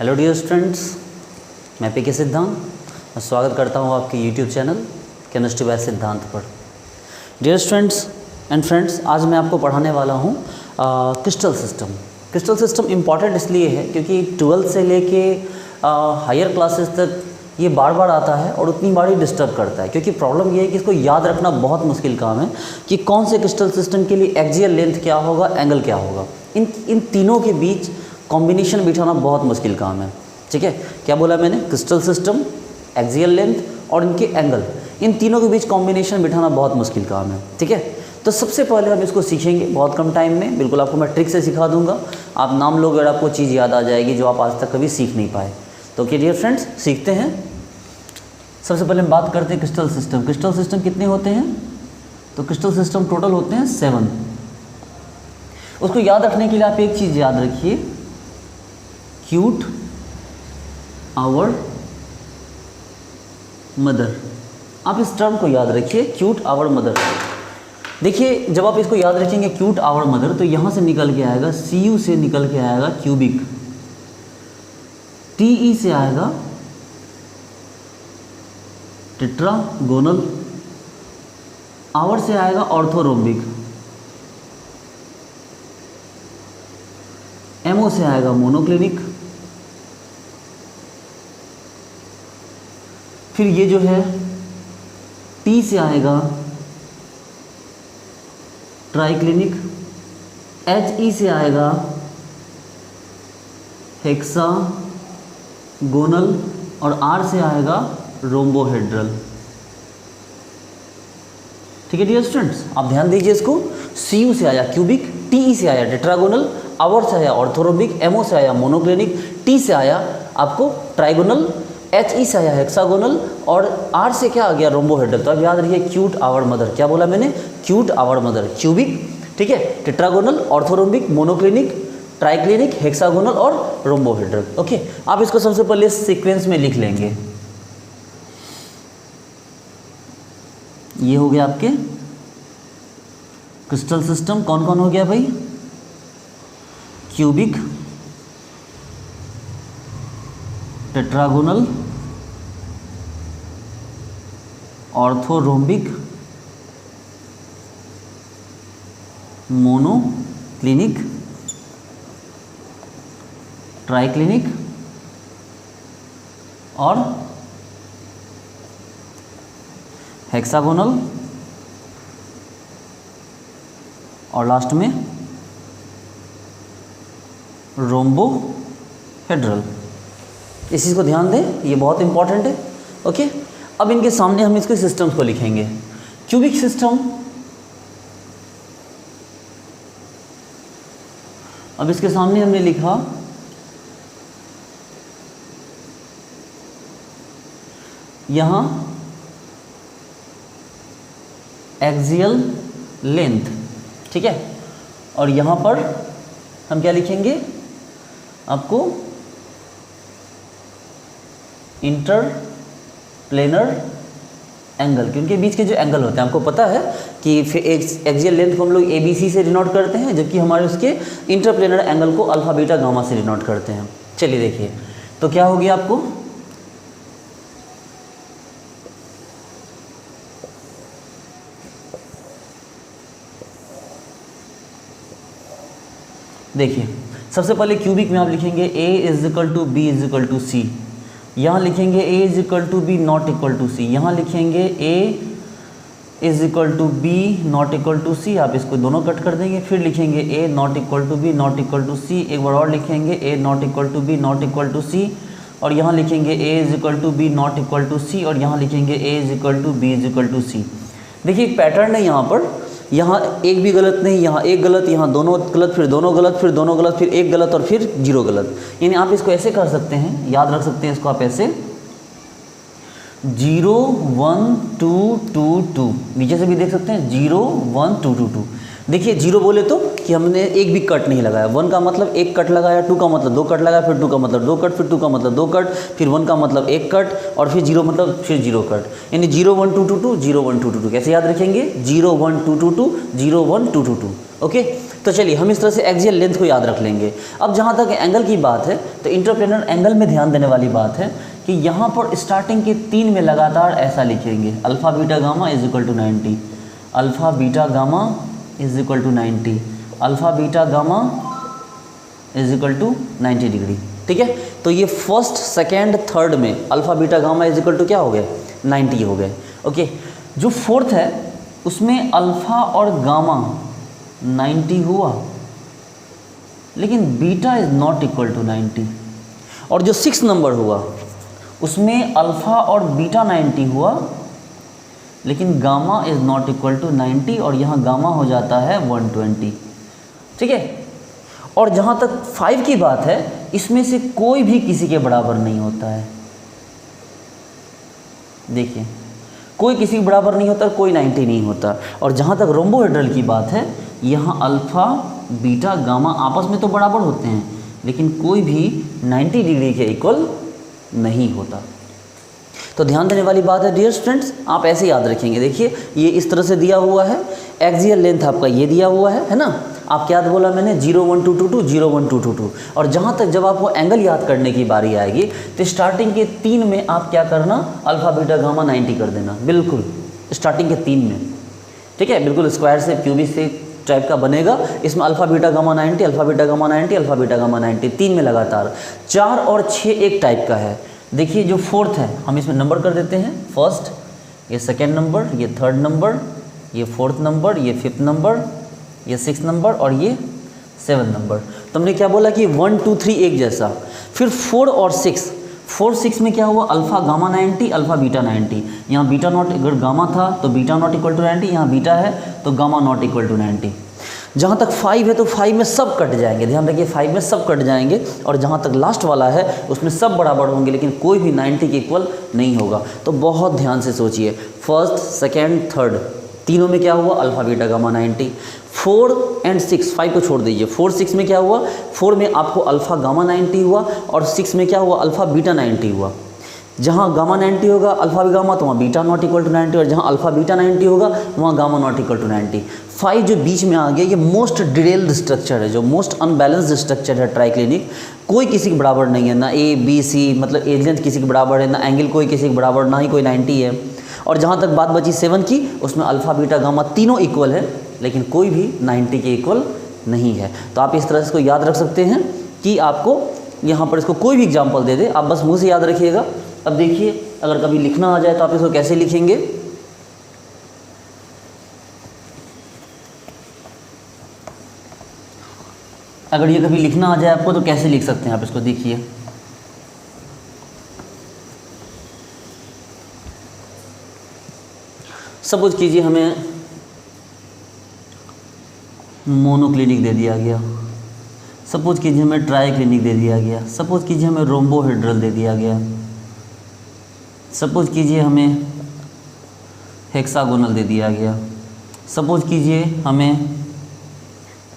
Hello dear students, मैं P के सिद्धांत। मैं स्वागत करता हूँ आपके यूट्यूब चैनल केमिस्ट्री बाय सिद्धांत पर। डियर स्टूडेंट्स एंड फ्रेंड्स, आज मैं आपको पढ़ाने वाला हूँ crystal system. Crystal system important इसलिए है क्योंकि 12th से लेके हायर क्लासेस तक ये बार बार आता है और उतनी बार ही डिस्टर्ब करता है, क्योंकि प्रॉब्लम ये है कि इसको याद रखना बहुत मुश्किल काम है कि कौन से क्रिस्टल सिस्टम के लिए एक्सियल लेंथ क्या होगा, एंगल क्या होगा। इन तीनों के बीच कॉम्बिनेशन बिठाना बहुत मुश्किल काम है। ठीक है, क्या बोला मैंने? क्रिस्टल सिस्टम, एक्सियल लेंथ और इनके एंगल, इन तीनों के बीच कॉम्बिनेशन बिठाना बहुत मुश्किल काम है। ठीक है, तो सबसे पहले हम इसको सीखेंगे बहुत कम टाइम में। बिल्कुल आपको मैं ट्रिक से सिखा दूंगा, आप नाम लोगे और आपको चीज़ याद आ जाएगी जो आप आज तक कभी सीख नहीं पाए। तो ओके डियर फ्रेंड्स, सीखते हैं। सबसे पहले हम बात करते हैं क्रिस्टल सिस्टम। क्रिस्टल सिस्टम कितने होते हैं? तो क्रिस्टल सिस्टम टोटल होते हैं 7। उसको याद रखने के लिए आप एक चीज़ याद रखिए, क्यूट आवर मदर। आप इस टर्म को याद रखिए, क्यूट आवर मदर। देखिए, जब आप इसको याद रखेंगे क्यूट आवर मदर, तो यहाँ से निकल के आएगा, CU से निकल के आएगा क्यूबिक, TE से आएगा टेट्रागोनल, आवर से आएगा ऑर्थोरोम्बिक, MO से आएगा मोनोक्लिनिक, फिर ये जो है T से आएगा ट्राइक्लिनिक, HE से आएगा हेक्सागोनल और R से आएगा रोम्बोहेड्रल। ठीक है डियर स्टूडेंट्स, आप ध्यान दीजिए इसको। CU से आया क्यूबिक, TE से आया टेट्रागोनल, आवर से आया ऑर्थोरोम्बिक, MO से आया मोनोक्लिनिक, T से आया आपको ट्राइगोनल, HE से आया हेक्सागोनल और R से क्या आ गया? रोम्बोहेड्रल। तो अब याद रखिए, क्यूट आवर मदर। क्या बोला मैंने? क्यूट आवर मदर, क्यूबिक, ठीक है, tetragonal, orthorhombic, monoclinic, triclinic, hexagonal और रोम्बोहेड्रल। ओके, आप इसको सबसे पहले सीक्वेंस में लिख लेंगे। ये हो गया आपके क्रिस्टल सिस्टम। कौन कौन हो गया भाई? Cubic, tetragonal, orthorhombic, monoclinic, triclinic और हेक्सागोनल और लास्ट में रोम्बोहेड्रल। इस चीज़ को ध्यान दें, ये बहुत इंपॉर्टेंट है। ओके, अब इनके सामने हम इसके सिस्टम्स को लिखेंगे। क्यूबिक सिस्टम, अब इसके सामने हमने लिखा यहाँ एक्सियल लेंथ, ठीक है, और यहाँ पर हम क्या लिखेंगे? आपको इंटर प्लेनर एंगल, क्योंकि बीच के जो एंगल होते हैं, आपको पता है कि एक्सियल लेंथ को हम लोग ABC से डिनोट करते हैं, जबकि हमारे उसके इंटर प्लेनर एंगल को अल्फा बीटा गामा से डिनोट करते हैं। चलिए देखिए, तो क्या हो गया आपको? देखिए, सबसे पहले क्यूबिक में आप लिखेंगे A = B = C, यहाँ लिखेंगे A = B ≠ C, यहाँ लिखेंगे A = B ≠ C, आप इसको दोनों कट कर देंगे। फिर लिखेंगे A ≠ B ≠ C, एक बार और लिखेंगे A not B not C, और यहाँ लिखेंगे A = B not C, और यहाँ लिखेंगे A = B = C। देखिए एक पैटर्न है यहाँ पर, यहाँ एक भी गलत नहीं, यहाँ एक गलत, यहाँ दोनों गलत, फिर दोनों गलत, फिर दोनों गलत, फिर एक गलत और फिर 0 गलत। यानी आप इसको ऐसे कर सकते हैं, याद रख सकते हैं इसको आप ऐसे 0 1 2 2 2, नीचे से भी देख सकते हैं 0 1 2 2 2। देखिए 0 बोले तो कि हमने एक भी कट नहीं लगाया, 1 का मतलब एक कट लगाया, 2 का मतलब 2 कट लगाया, फिर 2 का मतलब 2 कट, फिर 2 का मतलब 2 कट, फिर 1 का मतलब एक कट, और फिर 0 मतलब फिर 0 कट, यानी 0 1 2 2 2 0 1 2 2 2। कैसे याद रखेंगे? 0 1 2 2 2 0 1 2 2 2। ओके, तो चलिए हम इस तरह से एक्सियल लेंथ को याद रख लेंगे। अब जहाँ तक एंगल की बात है तो इंटरप्लेनर एंगल में ध्यान देने वाली बात है कि यहाँ पर स्टार्टिंग के 3 में लगातार ऐसा लिखेंगे, alpha beta gamma is equal to 90, alpha beta gamma is equal to 90, alpha beta gamma is equal to 90 degree. ठीक है, तो ये फर्स्ट सेकेंड थर्ड में alpha beta gamma is equal to क्या हो गए? 90 हो गए। ओके, जो फोर्थ है उसमें अल्फ़ा और गामा 90 हुआ, लेकिन beta is not equal to 90। और जो 6 नंबर हुआ उसमें अल्फ़ा और बीटा 90 हुआ, लेकिन gamma is not equal to 90, और यहाँ गामा हो जाता है 120। ठीक है, और जहाँ तक 5 की बात है, इसमें से कोई भी किसी के बराबर नहीं होता है। देखिए, कोई किसी के बराबर नहीं होता, कोई 90 नहीं होता। और जहाँ तक रोम्बोहेड्रल की बात है, यहाँ अल्फ़ा बीटा गामा आपस में तो बराबर होते हैं, लेकिन कोई भी 90 डिग्री के इक्वल नहीं होता। तो ध्यान देने वाली बात है डियर स्टूडेंट्स, आप ऐसे याद रखेंगे। देखिए ये इस तरह से दिया हुआ है, एक्सियल लेंथ आपका ये दिया हुआ है ना। आप क्या बोला मैंने? 0 1 2 2 2 0 1 2 2 2। और जहाँ तक जब आपको एंगल याद करने की बारी आएगी तो स्टार्टिंग के 3 में आप क्या करना? अल्फ़ा बीटा गामा 90 कर देना, बिल्कुल स्टार्टिंग के 3 में। ठीक है, बिल्कुल स्क्वायर से क्यूबिक से टाइप का बनेगा। इसमें alpha beta gamma 90, alpha beta gamma 90, alpha beta gamma 90, 3 में लगातार। 4 और 6 एक टाइप का है। देखिए जो फोर्थ है हम इसमें नंबर कर देते हैं, फर्स्ट, ये सेकेंड नंबर, ये थर्ड नंबर, ये फोर्थ नंबर, ये फिफ्थ नंबर, ये सिक्स नंबर, और ये 7 नंबर। तो हमने क्या बोला कि 1 2 3 एक जैसा। फिर 4 और 6, 4 6 में क्या हुआ? Alpha gamma 90, alpha beta 90। यहाँ बीटा नॉट, अगर गामा था तो बीटा नॉट इक्वल टू 90, यहाँ बीटा है तो गामा नॉट इक्वल टू 90। जहाँ तक 5 है तो 5 में सब कट जाएंगे, ध्यान रखिए 5 में सब कट जाएंगे। और जहाँ तक लास्ट वाला है उसमें सब बराबर होंगे, लेकिन कोई भी 90 के इक्वल नहीं होगा। तो बहुत ध्यान से सोचिए, फर्स्ट सेकेंड थर्ड तीनों में क्या हुआ? Alpha beta gamma 90। 4 और 6, 5 को छोड़ दीजिए, 4 6 में क्या हुआ? 4 में आपको अल्फ़ा गामा 90 हुआ, और 6 में क्या हुआ? अल्फ़ा बीटा 90 हुआ। जहाँ गामा 90 होगा अल्फ़ा भी गामा, तो वहाँ बीटा नॉट इक्वल टू 90, और जहाँ अल्फ़ा बीटा 90 होगा वहाँ गामा नॉट इक्वल टू 90। 5 जो बीच में आ गया, ये मोस्ट डिटेल्ड स्ट्रक्चर है, जो मोस्ट अनबैलेंस्ड स्ट्रक्चर है ट्राइक्लिनिक। कोई किसी के बराबर नहीं है, ना ए बी सी, मतलब एज लेंथ किसी के बराबर है, ना एंगल कोई किसी के बराबर, ना ही कोई 90 है। और जहाँ तक बात बची 7 की, उसमें अल्फ़ा बीटा गामा तीनों इक्वल है, लेकिन कोई भी 90 के इक्वल नहीं है। तो आप इस तरह से इसको याद रख सकते हैं कि आपको यहाँ पर इसको कोई भी एग्जाम्पल दे दे, आप बस मुँह से याद रखिएगा। अब देखिए अगर कभी लिखना आ जाए तो आप इसको कैसे लिखेंगे? अगर ये कभी लिखना आ जाए आपको तो कैसे लिख सकते हैं आप इसको? देखिए सपोज कीजिए हमें मोनोक्लिनिक दे दिया गया, सपोज कीजिए हमें ट्राई क्लिनिक दे दिया गया, सपोज कीजिए हमें रोम्बोहेड्रल दे दिया गया, सपोज कीजिए हमें हेक्सागोनल दे दिया गया, सपोज कीजिए हमें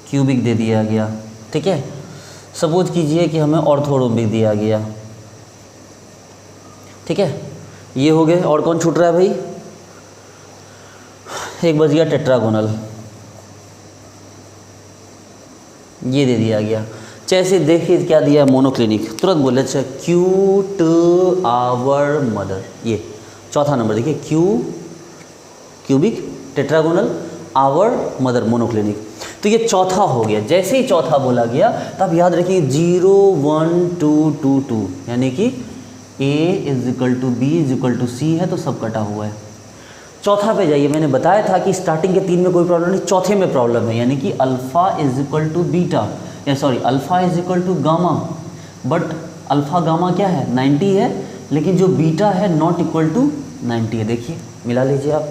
क्यूबिक दे दिया गया। ठीक है, सपोज कीजिए कि हमें ऑर्थोरोम्बिक दिया गया। ठीक है, ये हो गए। और कौन छूट रहा है भाई? एक बच गया टेट्रागोनल, ये दे दिया गया। जैसे देखिए क्या दिया है मोनोक्लिनिक, तुरंत बोले अच्छा क्यूट आवर मदर, ये चौथा नंबर देखिए, cubic tetragonal our mother monoclinic. तो ये चौथा हो गया। जैसे ही चौथा बोला गया तब याद रखिए 0 1 2 2 2, यानी कि A is equal to B is equal to C है, तो सब कटा हुआ है। चौथा पे जाइए, मैंने बताया था कि स्टार्टिंग के 3 में कोई प्रॉब्लम नहीं, चौथे में प्रॉब्लम है, यानी कि alpha is equal to beta, या sorry alpha is equal to gamma, but alpha gamma क्या है? 90 है, लेकिन जो बीटा है नॉट इक्वल टू 90 है। देखिए मिला लीजिए आप।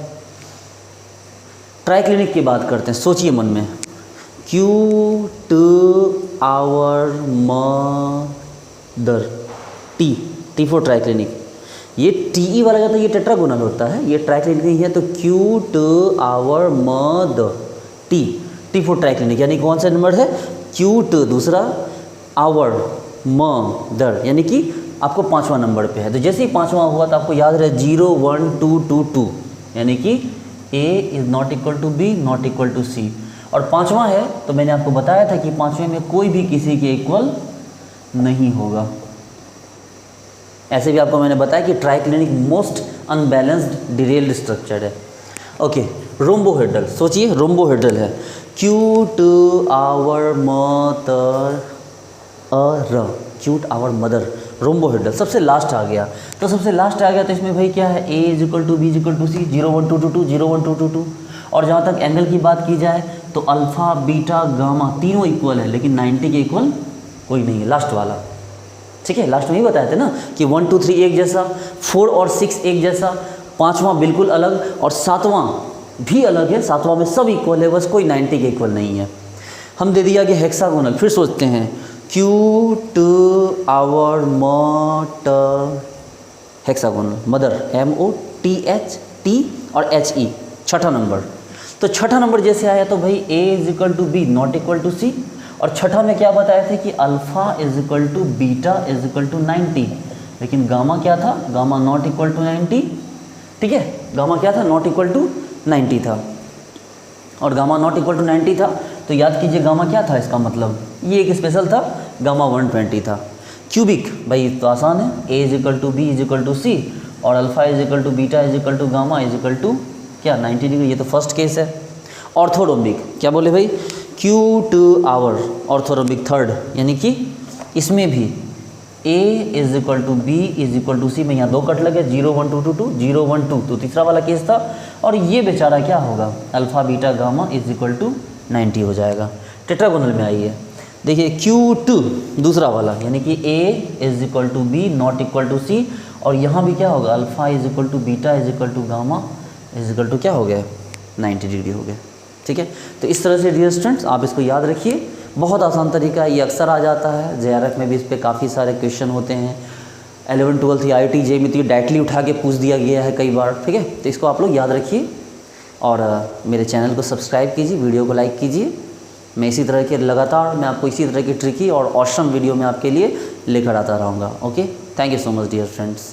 ट्राइक्लिनिक की बात करते हैं, सोचिए मन में, cute our mother, T for triclinic. ये टी वाला जाता है, ये टेट्रागोनल होता है, ये ट्राइक्लिनिक है, तो cute our mother, T for triclinic, यानी कौन सा नंबर है, क्यूट, दूसरा आवर मदर, यानी कि आपको 5वां नंबर पे है। तो जैसे ही 5वां हुआ तो आपको याद रहे 0 1 2 2 2, यानी कि A is not equal to B not equal to C। और 5वां है तो मैंने आपको बताया था कि 5वें में कोई भी किसी के इक्वल नहीं होगा। ऐसे भी आपको मैंने बताया कि triclinic most unbalanced derailed structure है। ओके, रोम्बोहेड्रल, सोचिए रोम्बोहेड्रल है, cute our mother, cute our mother, rhombohedral सबसे लास्ट आ गया। तो सबसे लास्ट आ गया तो इसमें भाई क्या है, A is equal to B is equal to C, 0 1 2 2 2 0 1 2 2 2। और जहाँ तक एंगल की बात की जाए तो अल्फ़ा बीटा गामा तीनों इक्वल है, लेकिन 90 के इक्वल कोई नहीं है, लास्ट वाला। ठीक है, लास्ट में ही बताए थे ना कि 1 2 3 एक जैसा, 4 और 6 एक जैसा, 5वां बिल्कुल अलग और 7वां भी अलग है। 7वां में सब इक्वल है, बस कोई 90 के इक्वल नहीं है। हम दे दिया कि हेक्सागोनल, फिर सोचते हैं cute our mother, hexagonal mother, MOTH T और HE, छठा नंबर। तो छठा नंबर जैसे आया तो भाई A is equal to B not equal to C, और छठा में क्या बताया था कि alpha is equal to beta is equal to 90, लेकिन गामा क्या था, गामा नॉट इक्वल टू 90। ठीक है, गामा क्या था, नॉट इक्वल टू 90 था, और गामा नॉट इक्वल टू 90 था। तो याद कीजिए गामा क्या था, इसका मतलब ये एक स्पेशल था, गामा 120 था। क्यूबिक भाई तो आसान है, A is equal to B is equal to C, और alpha is equal to beta is equal to gamma is equal to क्या, 90 डिग्री। ये तो फर्स्ट केस है। ऑर्थोरोम्बिक क्या बोले भाई, क्यूट आवर, ऑर्थोरोम्बिक थर्ड, यानी कि इसमें भी A is equal to B is equal to C में यहाँ 2 कट लगे, 0 1 2 2 2 0 1 2, तो तीसरा वाला केस था। और ये बेचारा क्या होगा, alpha beta gamma is equal to 90 हो जाएगा। टेट्रागोनल में आइए, देखिए Q2 दूसरा वाला, यानी कि A is equal to B not equal to C, और यहाँ भी क्या होगा, alpha is equal to beta is equal to gamma is equal to क्या हो गया, 90 डिग्री हो गया। ठीक है, तो इस तरह से डियर स्टूडेंट्स आप इसको याद रखिए, बहुत आसान तरीका है, ये अक्सर आ जाता है, JRF में भी इस पर काफ़ी सारे क्वेश्चन होते हैं। 11 12 IIT JEE में तो डायरेक्टली उठा के पूछ दिया गया है कई बार। ठीक है, तो इसको आप लोग याद रखिए, और मेरे चैनल को सब्सक्राइब कीजिए, वीडियो को लाइक कीजिए। मैं इसी तरह के लगातार मैं आपको इसी तरह की ट्रिकी और ऑसम वीडियो में आपके लिए लेकर आता रहूँगा। Okay, thank you so much dear friends.